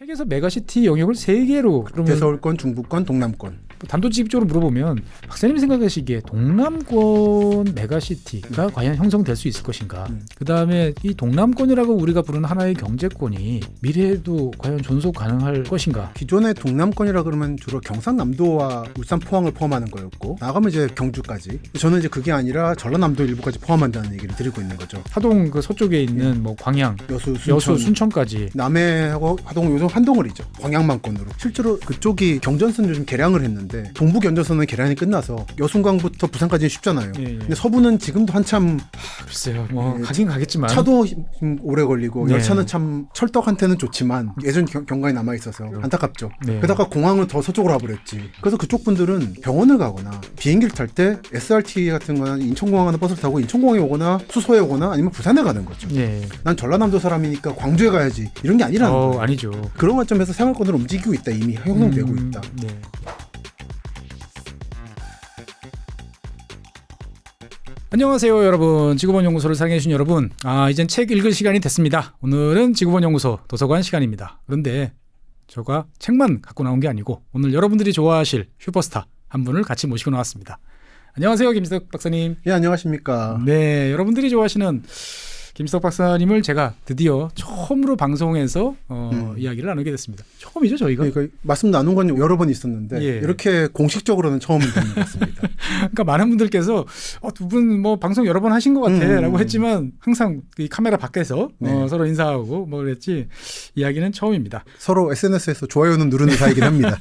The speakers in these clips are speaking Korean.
책에서 메가시티 영역을 3개로 대서울권, 중부권, 동남권. 단도직입적으로 물어보면 박사님 생각하시기에 동남권 메가시티가 과연 형성될 수 있을 것인가? 그다음에 이 동남권이라고 우리가 부르는 하나의 경제권이 미래에도 과연 존속 가능할 것인가? 기존의 동남권이라 그러면 주로 경상남도와 울산, 포항을 포함하는 거였고 나가면 이제 경주까지. 저는 이제 그게 아니라 전라남도 일부까지 포함한다는 얘기를 드리고 있는 거죠. 하동 그 서쪽에 있는 뭐 광양, 여수, 순천까지. 남해하고 하동 요즘 한덩어리죠. 광양만권으로. 실제로 그쪽이 경전선 요즘 개량을 했는데 동부 경전선은 개량이 끝나서 여순강부터 부산까지는 쉽잖아요. 예. 근데 서부는 지금도 한참 글쎄요. 뭐 가긴 가겠지만 차도 오래 걸리고 네. 열차는 참 철도한테는 좋지만 예전 경과에 남아 있어서 안타깝죠. 네. 게다가 공항은 더 서쪽으로 와버렸지. 그래서 그쪽 분들은 병원을 가거나 비행기를 탈 때 SRT 같은 거나 인천공항 가는 버스를 타고 인천공항에 오거나 수서에 오거나 아니면 부산에 가는 거죠. 예. 난 전라남도 사람이니까 광주에 가야지 이런 게 아니라는 거예요. 아니죠. 그런 관점에서 생활권으로 움직이고 있다. 이미 형성되고 있다. 네. 안녕하세요 여러분. 지구본 연구소를 사랑해주신 여러분, 이젠 책 읽을 시간이 됐습니다. 오늘은 지구본 연구소 도서관 시간입니다. 그런데 제가 책만 갖고 나온 게 아니고 오늘 여러분들이 좋아하실 슈퍼스타 한 분을 같이 모시고 나왔습니다. 안녕하세요 김지석 박사님. 예, 안녕하십니까. 네, 여러분들이 좋아하시는 김지석 박사님을 제가 드디어 처음으로 방송에서 이야기를 나누게 됐습니다. 처음이죠 저희가? 그러니까 말씀 나눈 건 여러 번 있었는데 예. 이렇게 공식적으로는 처음 되는 것 같습니다. 그러니까 많은 분들께서 두 분 뭐 방송 여러 번 하신 것 같아라고 했지만 항상 이 카메라 밖에서 네. 서로 인사하고 뭐 그랬지 이야기는 처음입니다. 서로 SNS에서 좋아요는 누르는 사이긴 합니다.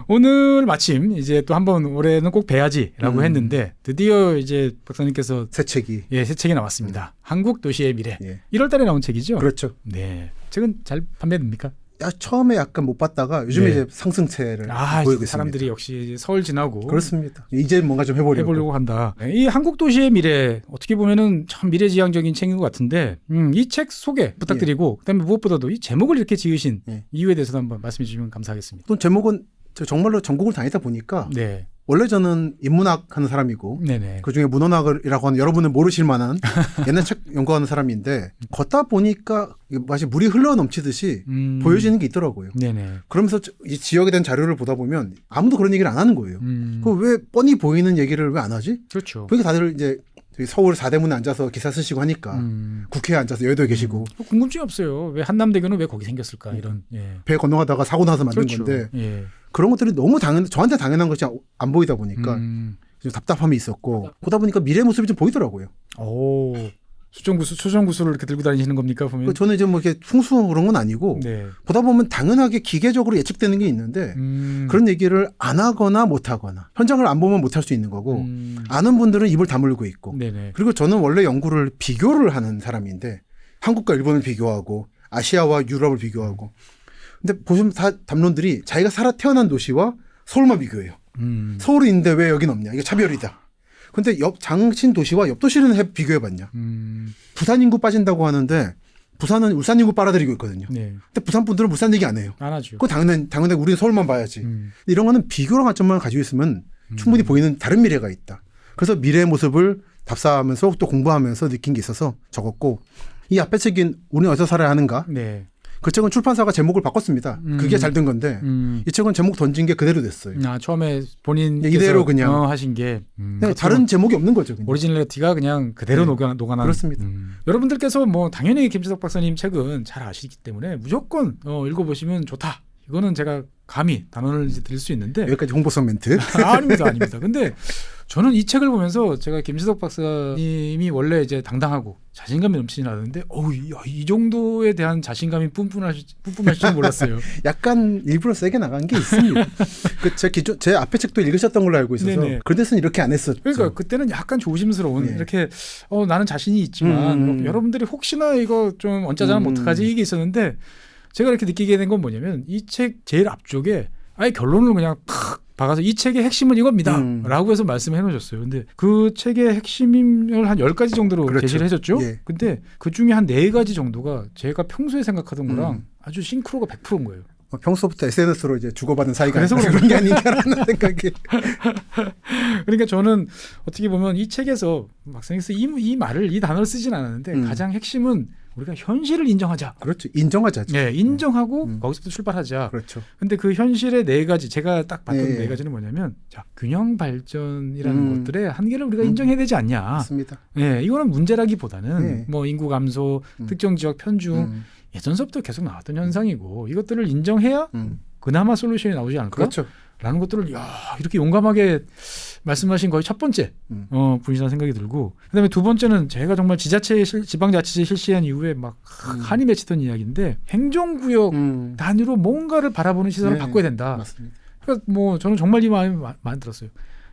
오늘 마침 이제 또 한번 올해는 꼭 뵈야지라고 했는데 드디어 이제 박사님께서 새 책이. 새 책이 나왔습니다. 한국 도시의 미래. 예. 1월달에 나온 책이죠. 그렇죠. 네, 책은 잘 판매됩니까? 처음에 약간 못 봤다가 요즘에 네. 이제 상승세를 보이고 있습니다. 사람들이 역시 서울 지나고 그렇습니다. 이제 뭔가 좀 해보려고 한다. 이 한국 도시의 미래 어떻게 보면은 참 미래지향적인 책인 것 같은데 이 책 소개 부탁드리고 그다음에 무엇보다도 이 제목을 이렇게 지으신 이유에 대해서도 한번 말씀해 주시면 감사하겠습니다. 또 제목은 정말로 전국을 다니다 보니까 네. 원래 저는 인문학 하는 사람이고 네네. 그중에 문헌학이라고 하는 여러분은 모르실 만한 옛날 책 연구하는 사람인데 걷다 보니까 마치 물이 흘러 넘치듯이 보여지는 게 있더라고요. 네네. 그러면서 이 지역에 대한 자료를 보다 보면 아무도 그런 얘기를 안 하는 거예요. 그 왜 뻔히 보이는 얘기를 왜 안 하지? 그렇죠. 그러니까 다들 이제 서울 4대문에 앉아서 기사 쓰시고 하니까 국회에 앉아서 여의도에 계시고 궁금증이 없어요. 왜 한남대교는 왜 거기 생겼을까 이런. 배 건너가다가 사고 나서 만든 그렇죠. 건데 예. 그런 것들이 너무 저한테 당연한 것이 안 보이다 보니까 좀 답답함이 있었고 보다 보니까 미래 모습이 좀 보이더라고요. 오, 수정구슬을 이렇게 들고 다니시는 겁니까 보면? 저는 이제 뭐 이렇게 풍수 그런 건 아니고 네. 보다 보면 당연하게 기계적으로 예측되는 게 있는데 그런 얘기를 안 하거나 못 하거나 현장을 안 보면 못 할 수 있는 거고 아는 분들은 입을 다물고 있고 네네. 그리고 저는 원래 연구를 비교를 하는 사람인데 한국과 일본을 비교하고 아시아와 유럽을 비교하고 근데 보시면 다 담론들이 자기가 태어난 도시와 서울만 비교해요. 서울이 있는데 왜 여긴 없냐. 이게 차별이다. 근데 장신 도시와 옆 도시는 비교해봤냐. 부산 인구 빠진다고 하는데 부산은 울산 인구 빨아들이고 있거든요. 네. 근데 부산 분들은 울산 얘기 안 해요. 안 하죠. 그거 당연히 우리는 서울만 봐야지. 이런 거는 비교랑 관점만 가지고 있으면 충분히 보이는 다른 미래가 있다. 그래서 미래의 모습을 답사하면서 또 공부하면서 느낀 게 있어서 적었고 이 앞에 책인 우리는 어디서 살아야 하는가. 네. 그 책은 출판사가 제목을 바꿨습니다. 그게 잘 된 건데 이 책은 제목 던진 게 그대로 됐어요. 처음에 본인 이대로 그냥 하신 게 다른 제목이 없는 거죠. 그냥. 오리지널리티가 그냥 그대로 녹아나는. 그렇습니다. 여러분들께서 뭐 당연히 김지석 박사님 책은 잘 아시기 때문에 무조건 읽어보시면 좋다. 이거는 제가 감히 단언을 이제 드릴 수 있는데 여기까지 홍보성 멘트. 아닙니다. 근데 저는 이 책을 보면서 제가 김지석 박사님이 원래 이제 당당하고 자신감이 넘치진 않았는데 이 정도에 대한 자신감이 뿜뿜하실 줄 몰랐어요. 약간 일부러 세게 나간 게 있습니다. 제 앞에 책도 읽으셨던 걸로 알고 있어서 그런 데서는 이렇게 안 했었죠. 그러니까 그때는 약간 조심스러운 이렇게 나는 자신이 있지만 여러분들이 혹시나 이거 좀 언짢아하면 어떡하지 이게 있었는데 제가 이렇게 느끼게 된 건 뭐냐면 이 책 제일 앞쪽에 아예 결론을 그냥 팍 박아서 이 책의 핵심은 이겁니다 라고 해서 말씀을 해놓으셨어요. 근데 그 책의 핵심을 한 10가지 정도로 그렇죠. 제시를 해줬죠. 예. 근데 그 중에 한 4가지 정도가 제가 평소에 생각하던 거랑 아주 싱크로가 100%인 거예요. 평소부터 SNS로 이제 주고받은 사이가 그래서 그런 게 아닌가라는 생각이. 그러니까 저는 어떻게 보면 이 책에서 막상에서 이 단어를 쓰진 않았는데 가장 핵심은 우리가 현실을 인정하자. 그렇죠. 인정하자죠. 네, 인정하고 거기서부터 출발하자. 그렇죠. 근데 그 현실의 네 가지 제가 딱 봤던 네. 네 가지는 뭐냐면 자, 균형 발전이라는 것들의 한계를 우리가 음. 인정해야 되지 않냐. 맞습니다. 네, 이거는 문제라기보다는 네. 뭐 인구 감소, 특정 지역 편중 예전서부터 계속 나왔던 현상이고 이것들을 인정해야 그나마 솔루션이 나오지 않을까? 그렇죠. 라는 것들을 이렇게 용감하게 말씀하신 거의 첫 번째 분이라는 생각이 들고 그다음에 두 번째는 제가 정말 지방자치제 실시한 이후에 막 한이 맺히던 이야기인데 행정구역 단위로 뭔가를 바라보는 시선을 네. 바꿔야 된다. 맞습니다. 그러니까 뭐 저는 정말 이 마음이 많이 들었어요.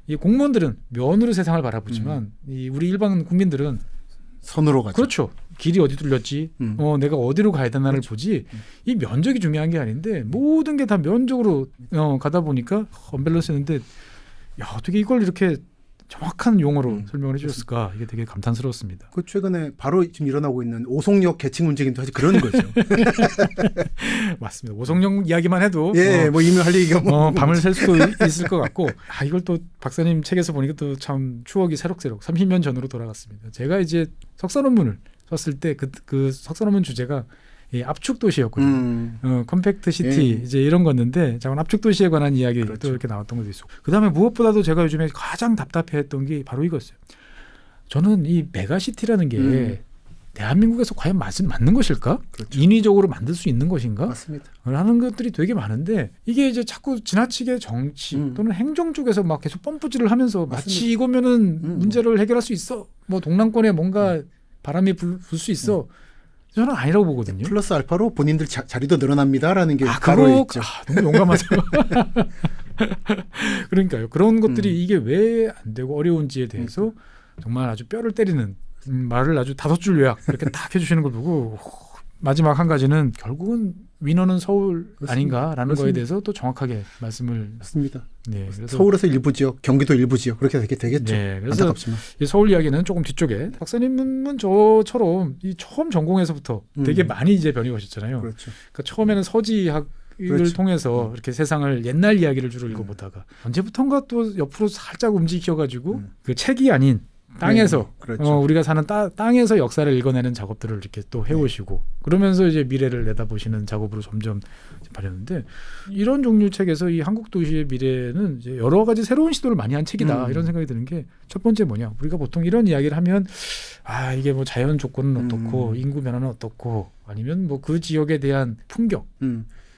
이 공무원들은 면으로 세상을 바라보지만 이 우리 일반 국민들은 선으로 가죠. 그렇죠. 길이 어디 뚫렸지, 내가 어디로 가야 되나를 그렇죠. 보지. 이 면적이 중요한 게 아닌데 모든 게 다 면적으로 가다 보니까 언밸런스였는데 야 어떻게 이걸 이렇게 정확한 용어로 설명을 해주셨을까? 이게 되게 감탄스러웠습니다. 그 최근에 바로 지금 일어나고 있는 오송역 계층 움직임도 사실 그런 거죠. 맞습니다. 오송영 이야기만 해도 예, 뭐 이미 할 얘기가 뭐 밤을 샐 수도 있을 것 같고 이걸 또 박사님 책에서 보니까 또 참 추억이 새록새록 30년 전으로 돌아갔습니다. 제가 이제 석사 논문을 썼을 때 그 석사 논문 주제가 이 압축 도시였거든요. 컴팩트 시티 이제 이런 거였는데 잠깐 압축 도시에 관한 이야기 그렇죠. 또 이렇게 나왔던 것도 있었고 그다음에 무엇보다도 제가 요즘에 가장 답답해했던 게 바로 이거였어요. 저는 이 메가시티라는 게 대한민국에서 과연 맞는 것일까? 그렇죠. 인위적으로 만들 수 있는 것인가? 맞습니다. 라는 것들이 되게 많은데 이게 이제 자꾸 지나치게 정치 또는 행정 쪽에서 막 계속 펌프질을 하면서 마치 맞습니다. 이거면은 문제를 해결할 수 있어. 뭐 동남권에 뭔가 바람이 불 수 있어. 저는 아니라고 보거든요. 플러스 알파로 본인들 자리도 늘어납니다라는 게 그거 바로 있죠. 너무 용감하세요. 그러니까요. 그런 것들이 이게 왜 안 되고 어려운지에 대해서 정말 아주 뼈를 때리는 말을 아주 5줄 요약 이렇게 딱 해주시는 걸 보고 마지막 한 가지는 결국은 위너는 서울 아닌가라는 거에 대해서 또 정확하게 말씀을 맞습니다. 네, 그래서 서울에서 일부 지역, 경기도 일부 지역 그렇게 되겠죠. 네, 그래서 안타깝지만. 이 서울 이야기는 조금 뒤쪽에 박사님은 저처럼 이 처음 전공에서부터 되게 많이 이제 변해 오셨잖아요. 그렇죠. 그러니까 처음에는 서지학 을 그렇죠. 통해서 이렇게 세상을 옛날 이야기를 주로 읽어보다가 언제부턴가 또 옆으로 살짝 움직여가지고 그 책이 아닌 땅에서 그렇죠. 우리가 사는 땅에서 역사를 읽어내는 작업들을 이렇게 또 해오시고 그러면서 이제 미래를 내다보시는 작업으로 점점 발렸는데 이런 종류 책에서 이 한국 도시의 미래는 이제 여러 가지 새로운 시도를 많이 한 책이다 이런 생각이 드는 게 첫 번째 뭐냐 우리가 보통 이런 이야기를 하면 이게 뭐 자연 조건은 어떻고 인구 변화는 어떻고 아니면 뭐 그 지역에 대한 풍경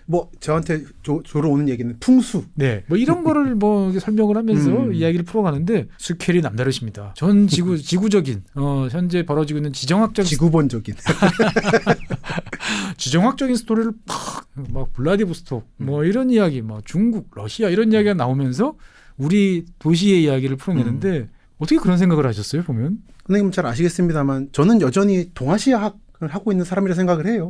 뭐 저한테 주로 오는 얘기는 풍수. 네, 뭐 이런 거를 뭐 이렇게 설명을 하면서 이야기를 풀어가는데 스케일이 남다르십니다. 전 지구적인 현재 벌어지고 있는 지구본적인 지정학적인 스토리를 막 블라디보스톡 뭐 이런 이야기, 뭐 중국, 러시아 이런 이야기가 나오면서 우리 도시의 이야기를 풀어내는데 어떻게 그런 생각을 하셨어요? 보면 선생님 잘 아시겠습니다만 저는 여전히 동아시아학을 하고 있는 사람이라 생각을 해요.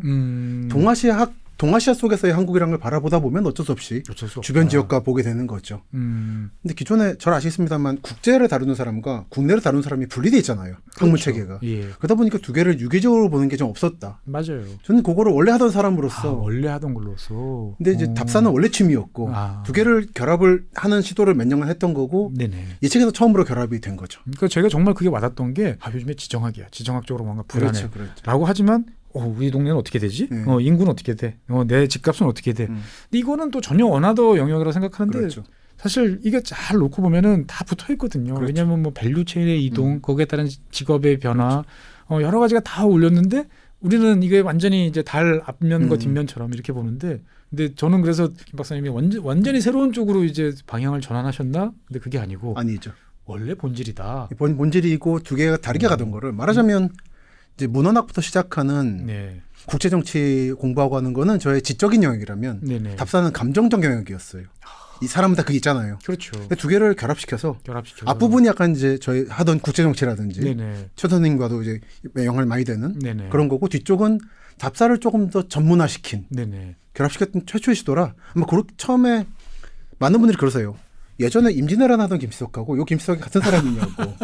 동아시아 속에서의 한국이라는 걸 바라보다 보면 어쩔 수 없이 주변 지역과 보게 되는 거죠. 근데 기존에 잘 아시겠습니다만 국제를 다루는 사람과 국내를 다루는 사람이 분리돼 있잖아요. 학문 체계가. 예. 그러다 보니까 두 개를 유기적으로 보는 게 좀 없었다. 맞아요. 저는 그거를 원래 하던 사람으로서. 원래 하던 걸로서. 근데 이제 답사는 원래 취미였고 두 개를 결합을 하는 시도를 몇 년간 했던 거고 네네. 이 책에서 처음으로 결합이 된 거죠. 그러니까 제가 정말 그게 와닿던 게 요즘에 지정학이야. 지정학적으로 뭔가 불안해. 그렇죠. 라고 하지만 우리 동네는 어떻게 되지? 인구는 어떻게 돼? 내 집값은 어떻게 돼? 근데 이거는 또 전혀 어나더 영역이라고 생각하는데 그렇죠. 사실 이게 잘 놓고 보면은 다 붙어 있거든요. 그렇죠. 왜냐하면 뭐 밸류 체인의 이동, 거기에 따른 직업의 변화, 여러 가지가 다 올렸는데 우리는 이게 완전히 이제 달 앞면과 뒷면처럼 이렇게 보는데, 근데 저는 그래서 김 박사님이 완전히 새로운 쪽으로 이제 방향을 전환하셨나? 근데 그게 아니고 아니죠. 원래 본질이다. 본질이고 두 개가 다르게 가던 거를 말하자면 이제 문헌학부터 시작하는 네. 국제 정치 공부하고 하는 거는 저의 지적인 영역이라면 네네. 답사는 감정적 영역이었어요. 이 사람은 다 그게 있잖아요. 그렇죠. 근데 두 개를 결합시켜서 결합시켜서 앞부분이 약간 이제 저희 하던 국제 정치라든지 네네. 최 선생님과도 이제 영향을 많이 되는 네네. 그런 거고, 뒤쪽은 답사를 조금 더 전문화시킨 네네. 결합시켰던 최초의 시도라 아마 처음에 많은 분들이 그러세요. 예전에 임진왜란 하던 김수석하고 요 김수석이 같은 사람이냐고.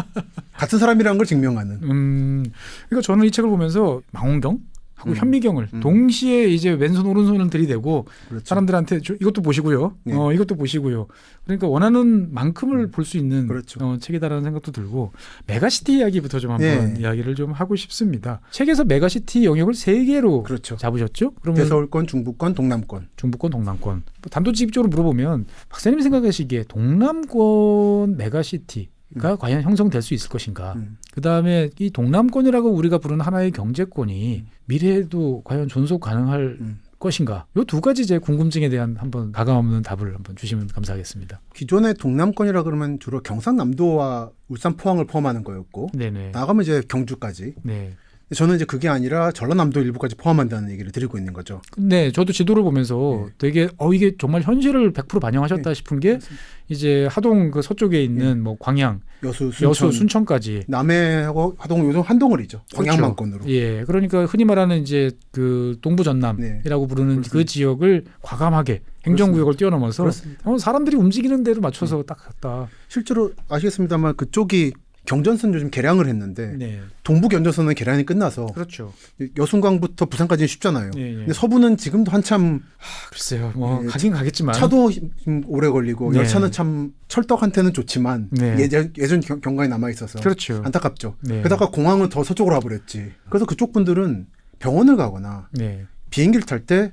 같은 사람이라는 걸 증명하는. 그러니까 저는 이 책을 보면서 망원경 하고 현미경을 동시에 이제 왼손 오른손을 들이대고 그렇죠. 사람들한테 이것도 보시고요. 네. 이것도 보시고요. 그러니까 원하는 만큼을 볼 수 있는 그렇죠. 책이다라는 생각도 들고 메가시티 이야기부터 좀 한번 네. 이야기를 좀 하고 싶습니다. 책에서 메가시티 영역을 3개로 그렇죠. 잡으셨죠? 그러면 대서울권, 중부권, 동남권. 중부권, 동남권. 단도직입적으로 물어보면 박사님 생각하시기에 동남권 메가시티가 과연 형성될 수 있을 것인가? 그다음에 이 동남권이라고 우리가 부르는 하나의 경제권이 미래에도 과연 존속 가능할 것인가? 이 두 가지 제 궁금증에 대한 한번 가감없는 답을 한번 주시면 감사하겠습니다. 기존의 동남권이라 그러면 주로 경상남도와 울산 포항을 포함하는 거였고 네네. 나가면 이제 경주까지. 네. 저는 이제 그게 아니라 전라남도 일부까지 포함한다는 얘기를 드리고 있는 거죠. 네, 저도 지도를 보면서 되게 이게 정말 현실을 100% 반영하셨다 싶은 게 이제 하동 그 서쪽에 있는 뭐 광양, 여수, 순천, 여수, 순천까지 남해하고 하동 요즘 한덩어리죠. 광양만권으로. 예, 그러니까 흔히 말하는 이제 그 동부 전남이라고 부르는 그렇습니다. 그 지역을 과감하게 행정구역을 뛰어넘어서 사람들이 움직이는 대로 맞춰서 딱 갔다. 실제로 아시겠습니다만 그쪽이 경전선 요즘 개량을 했는데 네, 동부 경전선은 개량이 끝나서 그렇죠. 여순강부터 부산까지는 쉽잖아요. 예, 예. 근데 서부는 지금도 한참 글쎄요, 뭐 예, 가긴 가겠지만 차도 좀 오래 걸리고 네. 열차는 참 철떡한테는 좋지만 네. 예전 경과에 남아 있어서 그렇죠. 안타깝죠. 네. 게다가 공항은 더 서쪽으로 와버렸지. 그래서 그쪽 분들은 병원을 가거나 네, 비행기를 탈 때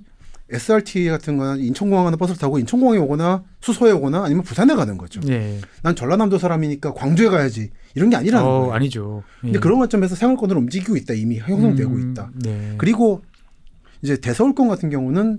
SRT 같은 거나 인천공항 가는 버스를 타고 인천공항에 오거나 수서에 오거나 아니면 부산에 가는 거죠. 네. 난 전라남도 사람이니까 광주에 가야지 이런 게 아니라는 거예요. 아니죠. 예. 근데 그런 관점에서 생활권을 움직이고 있다. 이미 형성되고 있다. 네. 그리고 이제 대서울권 같은 경우는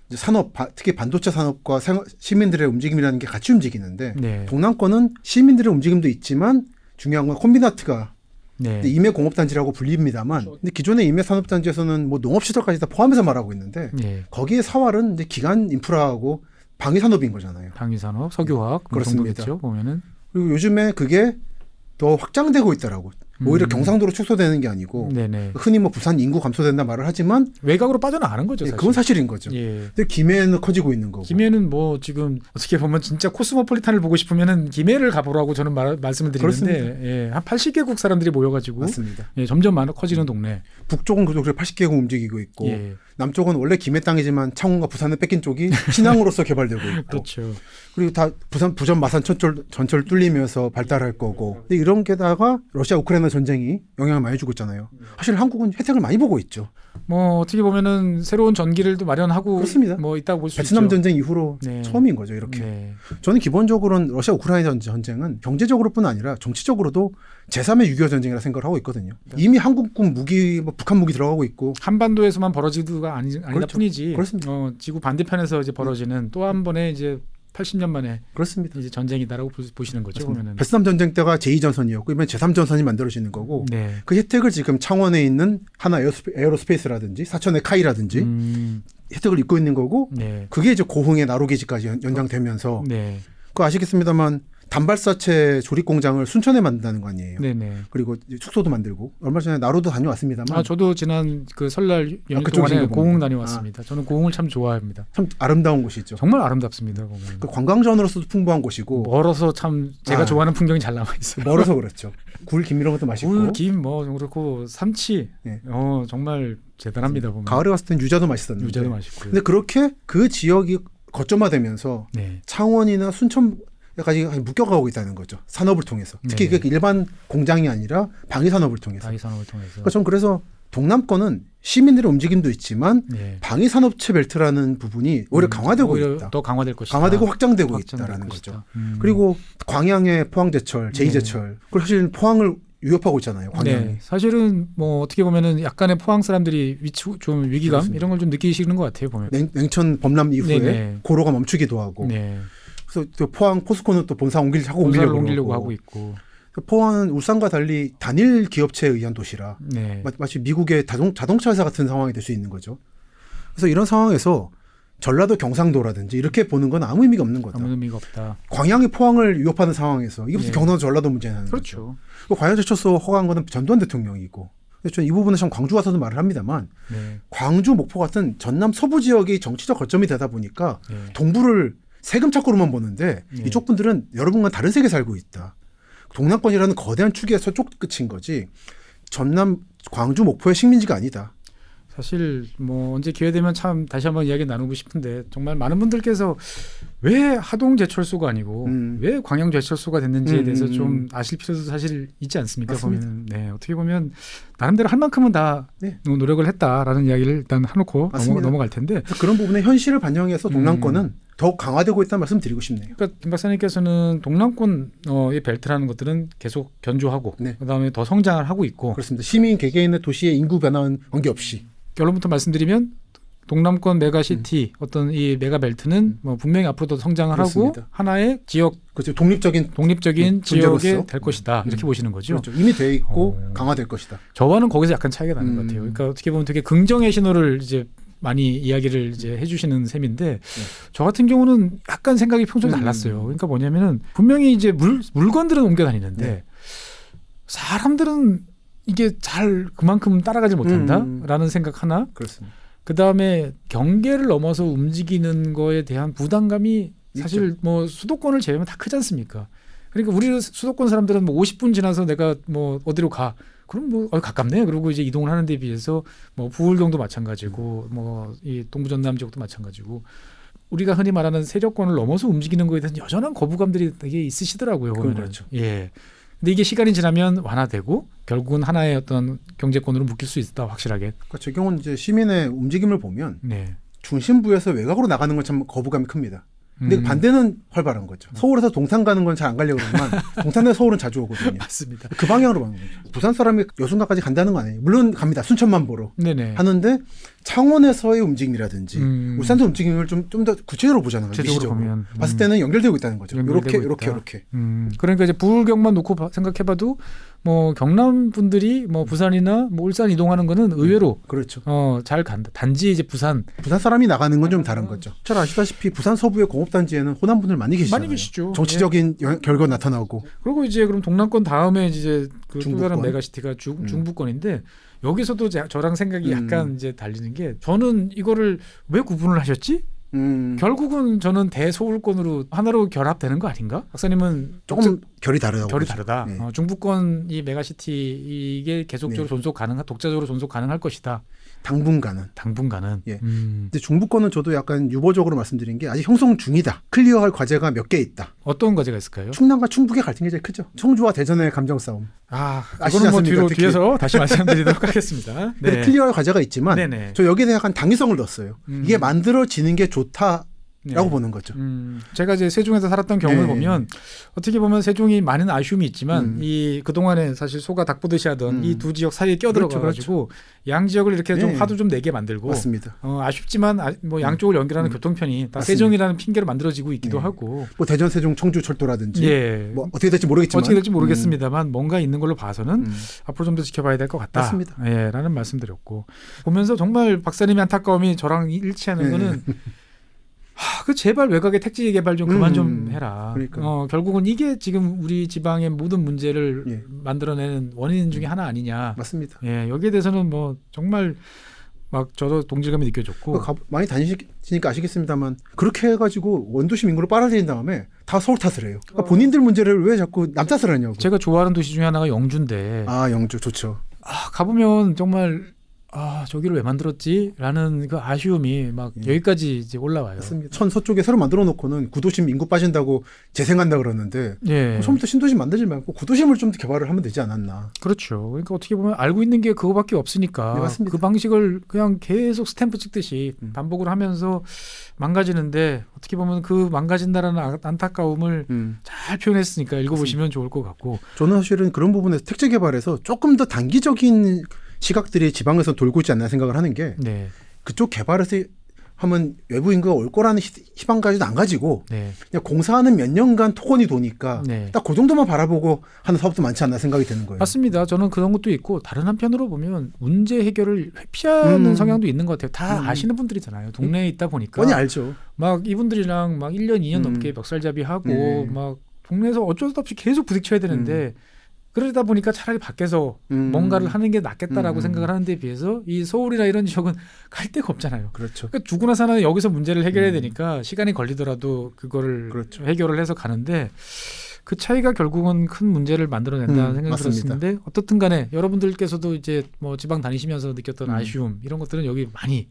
이제 산업, 특히 반도체 산업과 시민들의 움직임이라는 게 같이 움직이는데 네. 동남권은 시민들의 움직임도 있지만 중요한 건 콤비나트가 네. 임해공업단지라고 불립니다만 근데 기존의 임해산업단지에서는 뭐 농업시설까지 다 포함해서 말하고 있는데 네. 거기에 사활은 이제 기간 인프라하고 방위산업인 거잖아요. 방위산업, 석유화학 그렇습니다. 정도겠죠, 보면은. 그리고 요즘에 그게 더 확장되고 있더라고. 오히려 경상도로 축소되는 게 아니고 네네. 흔히 뭐 부산 인구 감소된다 말을 하지만 외곽으로 빠져나가는 거죠, 사실. 그건 사실인 거죠. 예. 근데 김해는 커지고 있는 거고. 김해는 뭐 지금 어떻게 보면 진짜 코스모폴리탄을 보고 싶으면은 김해를 가보라고 저는 말씀을 드리는데 예, 한 80개국 사람들이 모여가지고 맞습니다. 예, 점점 커지는 동네. 북쪽은 그렇게 80개국 움직이고 있고 예. 남쪽은 원래 김해 땅이지만 창원과 부산을 뺏긴 쪽이 신항으로서 개발되고 있고 그렇죠. 그리고 다 부전 마산 전철 뚫리면서 발달할 거고 근데 이런 게다가 러시아 우크라이나 전쟁이 영향을 많이 주고 있잖아요. 사실 한국은 혜택을 많이 보고 있죠. 뭐 어떻게 보면은 새로운 전기를 또 마련하고 그렇습니다. 뭐 있다고 볼 수 있죠. 베트남 전쟁 이후로 네. 처음인 거죠. 이렇게. 네. 저는 기본적으로는 러시아 우크라이나 전쟁은 경제적으로뿐 아니라 정치적으로도 제3의 6.25 전쟁이라 생각을 하고 있거든요. 이미 한국군 무기, 북한 무기 들어가고 있고 한반도에서만 벌어지도가 아니다 그렇죠. 뿐이지. 그렇습니다. 지구 반대편에서 이제 벌어지는 또 한 번의 이제 80년 만에 그렇습니다. 이제 전쟁이다라고 보시는 거죠. 보면은. 베트남 전쟁 때가 제2전선이었고 이번 제3전선이 만들어지는 거고 네. 그 혜택을 지금 창원에 있는 하나 에어로스페이스라든지 사천의 카이라든지 혜택을 입고 있는 거고 네. 그게 이제 고흥의 나로기지까지 연장되면서 네. 그거 아시겠습니다만 단발사체 조립 공장을 순천에 만든다는 거 아니에요. 네네. 그리고 숙소도 만들고 얼마 전에 나로도 다녀왔습니다만 저도 지난 그 설날 연휴 동안에 그쪽이신가 고흥 보네요. 다녀왔습니다. 저는 고흥을 참 좋아합니다. 참 아름다운 곳이죠. 정말 아름답습니다. 거기는. 그 관광전으로서도 풍부한 곳이고 멀어서 참 제가 좋아하는 풍경이 잘 남아 있어요. 멀어서 그렇죠. 굴, 김 이런 것도 맛있고 굴, 김 뭐 그렇고 삼치 네. 정말 대단합니다. 보면. 가을에 갔을 땐 유자도 맛있었는데 유자도 맛있고요. 근데 그렇게 그 지역이 거점화되면서 네. 창원이나 순천까지 묶여가고 있다는 거죠. 산업을 통해서. 특히 네. 그게 일반 공장이 아니라 방위산업을 통해서. 방위산업을 통해서. 그러니까 저는 그래서 동남권은 시민들의 움직임도 있지만 네. 방위산업체 벨트라는 부분이 오히려 강화되고 오히려 있다. 더 강화될 것이다. 강화되고 확장되고 확장될 있다라는 것이다. 거죠. 그리고 광양의 포항제철, 제2제철. 그리고 사실 포항을 위협하고 있잖아요. 광양이. 네, 사실은 뭐 어떻게 보면은 약간의 포항 사람들이 좀 위기감 그렇습니다. 이런 걸 좀 느끼시는 것 같아요. 보면. 냉천 범람 이후에 네네. 고로가 멈추기도 하고. 네. 그래서 또 포항 포스코는 또 본사 본사를 옮기려고 옮기려고 그러고. 하고 있고. 포항은 울산과 달리 단일 기업체에 의한 도시라 네. 마치 미국의 자동차 회사 같은 상황이 될 수 있는 거죠. 그래서 이런 상황에서 전라도 경상도라든지 이렇게 보는 건 아무 의미가 없는 거다. 아무 의미가 없다. 광양이 포항을 위협하는 상황에서 이게 무슨 네. 경상도 전라도 문제냐는 그렇죠. 거죠. 관여제철소 허가한 거는 전두환 대통령이고 그래서 저는 이 부분은 참 광주 가서도 말을 합니다만 네. 광주, 목포 같은 전남 서부 지역이 정치적 거점이 되다 보니까 네. 동부를 세금 착고로만 보는데 네. 이쪽 분들은 여러분과 다른 세계에 살고 있다. 동남권이라는 거대한 축의 서쪽 끝인 거지 전남, 광주, 목포의 식민지가 아니다. 사실 뭐 언제 기회 되면 참 다시 한번 이야기 나누고 싶은데 정말 많은 분들께서 왜 하동 제철소가 아니고 왜 광양 제철소가 됐는지에 대해서 좀 아실 필요도 사실 있지 않습니까? 맞습니다. 보면 네, 어떻게 보면 나름대로 할 만큼은 다 네. 노력을 했다라는 이야기를 일단 해놓고 맞습니다. 넘어갈 텐데 그런 부분의 현실을 반영해서 동남권은 더욱 강화되고 있다는 말씀 드리고 싶네요. 그러니까 김 박사님께서는 동남권의 벨트라는 것들은 계속 견조하고 네. 그다음에 더 성장을 하고 있고 그렇습니다. 시민 개개인의 도시의 인구 변화는 관계없이 결론부터 말씀드리면 동남권 메가시티 어떤 이 메가벨트는 뭐 분명히 앞으로 더 성장을 그렇습니다. 하고 하나의 지역 그렇죠. 독립적인 지역이 존재로서. 될 것이다 이렇게 보시는 거죠. 그렇죠. 이미 돼 있고 강화될 것이다. 저와는 거기서 약간 차이가 나는 것 같아요. 그러니까 어떻게 보면 되게 긍정의 신호를 이제 많이 이야기를 이제 해주시는 셈인데 저 같은 경우는 약간 생각이 평소에 달랐어요. 그러니까 뭐냐면은 분명히 이제 물건들은 옮겨 다니는데 사람들은 이게 잘 그만큼 따라가지 못한다라는 생각 하나. 그렇습니다. 그 다음에 경계를 넘어서 움직이는 거에 대한 부담감이 사실 있죠. 뭐 수도권을 제외하면 다 크지 않습니까? 그러니까 우리 수도권 사람들은 뭐 50분 지나서 내가 뭐 어디로 가. 그럼 뭐 가깝네. 그러고 이제 이동을 하는 데 비해서 뭐 부울경도 마찬가지고 뭐 이 동부 전남 지역도 마찬가지고 우리가 흔히 말하는 세력권을 넘어서 움직이는 거에 대한 여전한 거부감들이 되게 있으시더라고요. 보면은. 그렇죠. 예. 근데 이게 시간이 지나면 완화되고 결국은 하나의 어떤 경제권으로 묶일 수 있다 확실하게. 그러니까 제 경우는 이제 시민의 움직임을 보면 네. 중심부에서 외곽으로 나가는 건 참 거부감이 큽니다. 근데 반대는 활발한 거죠. 서울에서 동탄 가는 건 잘 안 가려고 그러지만 동탄에서 서울은 자주 오거든요. 맞습니다. 그 방향으로 가는 거죠. 부산 사람이 여순가까지 간다는 거 아니에요. 물론 갑니다. 순천만 보러. 네네. 하는데 창원에서의 움직임이라든지 울산도 움직임을 좀 더 구체적으로 보자는 거죠. 구체적으로 미시적으로. 보면. 봤을 때는 연결되고 있다는 거죠. 연결되고 이렇게. 그러니까 이제 부울경만 놓고 생각해봐도 뭐 경남 분들이 뭐 부산이나 뭐 울산 이동하는 거는 의외로 그렇죠. 잘 간다. 단지 이제 부산 부산 사람이 나가는 건 좀 다른 거죠. 잘 아시다시피 부산 서부의 공업단지에는 호남 분들 많이 계시잖아요. 많이 계시죠. 정치적인 결과 나타나고. 그리고 이제 그럼 동남권 다음에 이제 그 또 중부권. 다른 메가시티가 중부권인데 여기서도 저랑 생각이 약간 이제 달리는 게 저는 이거를 왜 구분을 하셨지? 결국은 저는 대서울권으로 하나로 결합되는 거 아닌가? 박사님은 조금 결이 다르다고. 결이 보죠. 다르다. 네. 중부권 이 메가시티 이게 계속적으로 독자적으로 존속 가능할 것이다. 당분간은. 당분간은. 예. 근데 중부권은 저도 약간 유보적으로 말씀드린 게 아직 형성 중이다. 클리어할 과제가 몇 개 있다. 어떤 과제가 있을까요? 충남과 충북의 갈등이 제일 크죠. 청주와 대전의 감정 싸움. 그거는 아시지 뭐 않습니까? 특히. 뒤에서 다시 말씀드리도록 하겠습니다. 네. 클리어할 과제가 있지만 네네. 저 여기에 대해 약간 당위성을 넣었어요. 이게 만들어지는 게 좋다라고 네. 보는 거죠. 제가 이제 세종에서 살았던 경험을 네. 보면 어떻게 보면 세종이 많은 아쉬움이 있지만 이 그동안에 사실 소가 닭 보듯이 하던 이 두 지역 사이에 껴들어가 가지고 양 지역을 이렇게 좀 네. 화두 좀 내게 만들고 맞습니다. 아쉽지만 뭐 양쪽을 연결하는 교통편이 다 맞습니다. 세종이라는 핑계로 만들어지고 있기도 네. 하고 뭐 대전, 세종, 청주 철도라든지 예. 뭐 어떻게 될지 모르겠지만 어떻게 될지 모르겠습니다만 뭔가 있는 걸로 봐서는 앞으로 좀 더 지켜봐야 될 것 같다. 맞습니다. 예, 라는 말씀드렸고 보면서 정말 박사님의 안타까움이 저랑 일치하는 거는 그 제발 외곽의 택지 개발 좀 그만 좀 해라. 그러니까요. 결국은 이게 지금 우리 지방의 모든 문제를 예. 만들어내는 원인 중에 하나 아니냐. 맞습니다. 예, 여기에 대해서는 뭐 정말 막 저도 동질감이 느껴졌고. 많이 다니시니까 아시겠습니다만 그렇게 해가지고 원도시 인구를 빨아들인 다음에 다 서울 탓을 해요. 그러니까 본인들 문제를 왜 자꾸 남 탓을 하냐고. 제가 좋아하는 도시 중에 하나가 영주인데 아 영주 좋죠. 가보면 정말 저기를 왜 만들었지라는 그 아쉬움이 막 여기까지 이제 올라와요. 맞습니다. 천 서쪽에 새로 만들어 놓고는 구도심 인구 빠진다고 재생한다 그러는데 예. 처음부터 신도심 만들지 말고 구도심을 좀 더 개발을 하면 되지 않았나. 그렇죠. 그러니까 어떻게 보면 알고 있는 게 그거밖에 없으니까 네, 맞습니다. 그 방식을 그냥 계속 스탬프 찍듯이 반복을 하면서 망가지는데 어떻게 보면 그 망가진다라는 안타까움을 잘 표현했으니까 읽어보시면 좋을 것 같고. 저는 사실은 그런 부분에서 택지 개발에서 조금 더 단기적인 시각들이 지방에서 돌고 있지 않나 생각을 하는 게 네. 그쪽 개발에서 하면 외부 인구가 올 거라는 희망까지도 안 가지고 네. 그냥 공사하는 몇 년간 토건이 도니까 네. 딱 그 정도만 바라보고 하는 사업도 많지 않나 생각이 드는 거예요. 맞습니다. 저는 그런 것도 있고 다른 한편으로 보면 문제 해결을 회피하는 성향도 있는 것 같아요. 다 아시는 분들이잖아요. 동네에 있다 보니까. 뻔히 알죠. 막 이분들이랑 막 1년, 2년 넘게 멱살잡이하고 막 동네에서 어쩔 수 없이 계속 부딪혀야 되는데 그러다 보니까 차라리 밖에서 뭔가를 하는 게 낫겠다라고 생각을 하는 데 비해서 이 서울이나 이런 지역은 갈 데가 없잖아요. 그렇죠. 그러니까 죽으나 사나 여기서 문제를 해결해야 되니까 시간이 걸리더라도 그거를 그렇죠. 해결을 해서 가는데 그 차이가 결국은 큰 문제를 만들어낸다는 생각이 맞습니다. 들었는데 어떻든 간에 여러분들께서도 이제 뭐 지방 다니시면서 느꼈던 아쉬움 이런 것들은 여기 많이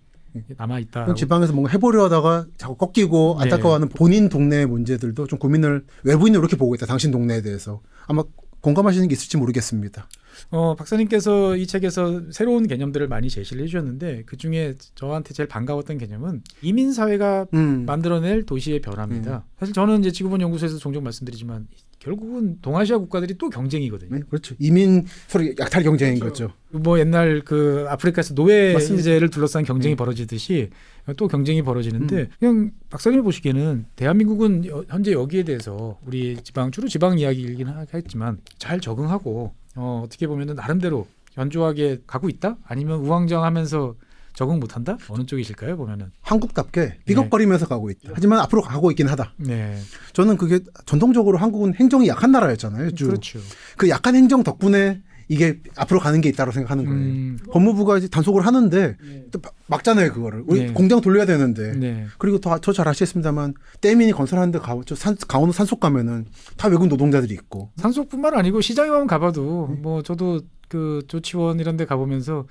남아 있다. 지방에서 뭔가 해보려 하다가 자꾸 꺾이고 네. 안타까워하는 본인 동네의 문제들도 좀 고민을 외부인은 이렇게 보고 있다. 당신 동네에 대해서. 아마 공감하시는 게 있을지 모르겠습니다. 박사님께서 이 책에서 새로운 개념들을 많이 제시를 해주셨는데 그 중에 저한테 제일 반가웠던 개념은 이민 사회가 만들어낼 도시의 변화입니다. 사실 저는 이제 지구본 연구소에서 종종 말씀드리지만 결국은 동아시아 국가들이 또 경쟁이거든요. 네, 그렇죠. 이민 서로 약탈 경쟁인 거죠. 뭐 옛날 그 아프리카에서 노예제를 맞습니다. 둘러싼 경쟁이 벌어지듯이 또 경쟁이 벌어지는데 그냥 박사님이 보시기에는 대한민국은 현재 여기에 대해서 우리 주로 지방 이야기이긴 하겠지만 잘 적응하고 어떻게 보면은 나름대로 연조하게 가고 있다? 아니면 우왕좌왕하면서 적응 못한다? 어느 쪽이실까요? 보면은 한국답게 삐걱거리면서 가고 있다. 하지만 앞으로 가고 있긴 하다. 네, 저는 그게 전통적으로 한국은 행정이 약한 나라였잖아요. 쭉. 그렇죠. 그 약한 행정 덕분에 이게 앞으로 가는 게 있다고 생각하는 거예요. 법무부가 이제 단속을 하는데 또 막잖아요, 그거를. 우리 네. 공장 돌려야 되는데. 네, 그리고 더 잘 아시겠습니다만 떼민이 건설하는데 강원도 산속 가면은 다 외국 노동자들이 있고. 산속뿐만 아니고 시장에 가봐도 뭐 저도 그 조치원 이런 데 가보면서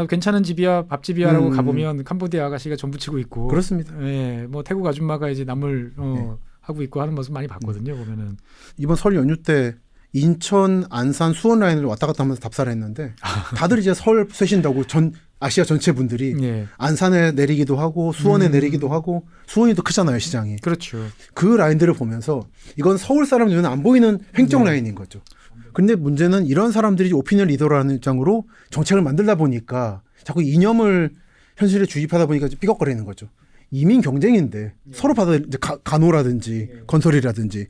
괜찮은 집이야, 밥집이야라고 가보면 캄보디아 아가씨가 전 부치고 있고. 그렇습니다. 예, 뭐 태국 아줌마가 이제 나물 하고 있고 하는 모습 많이 봤거든요. 보면은. 이번 설 연휴 때 인천, 안산, 수원 라인을 왔다 갔다 하면서 답사를 했는데 다들 이제 설 쇄신다고 전 아시아 전체 분들이 예, 안산에 내리기도 하고 수원에 내리기도 하고 수원이 더 크잖아요, 시장이. 그렇죠. 그 라인들을 보면서 이건 서울 사람 눈에 안 보이는 횡적 라인인 거죠. 근데 문제는 이런 사람들이 오피니언 리더라는 입장으로 정책을 만들다 보니까 자꾸 이념을 현실에 주입하다 보니까 삐걱거리는 거죠. 이민 경쟁인데 서로 이제 간호라든지 건설이라든지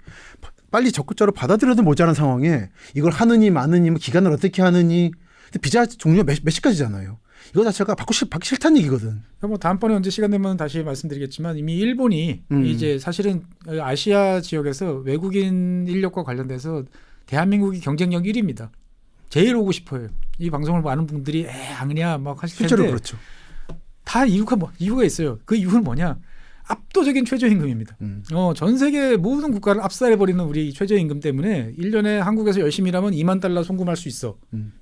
빨리 적극적으로 받아들여도 모자란 상황에 이걸 하느니 마느니 뭐 기간을 어떻게 하느니 근데 비자 종류가 몇 시까지잖아요. 이거 자체가 받기 싫다는 얘기거든. 뭐 다음번에 언제 시간 되면 다시 말씀드리겠지만 이미 일본이 이제 사실은 아시아 지역에서 외국인 인력과 관련돼서 대한민국이 경쟁력 1위입니다. 제일 오고 싶어요. 이 방송을 많은 분들이 아니냐 막 하실 텐데 실제로 그렇죠. 다 이유가 있어요. 그 이유는 뭐냐? 압도적인 최저임금입니다. 전 세계 모든 국가를 압살해버리는 우리 최저임금 때문에 1년에 한국에서 열심히 일하면 2만 달러 송금할 수 있어.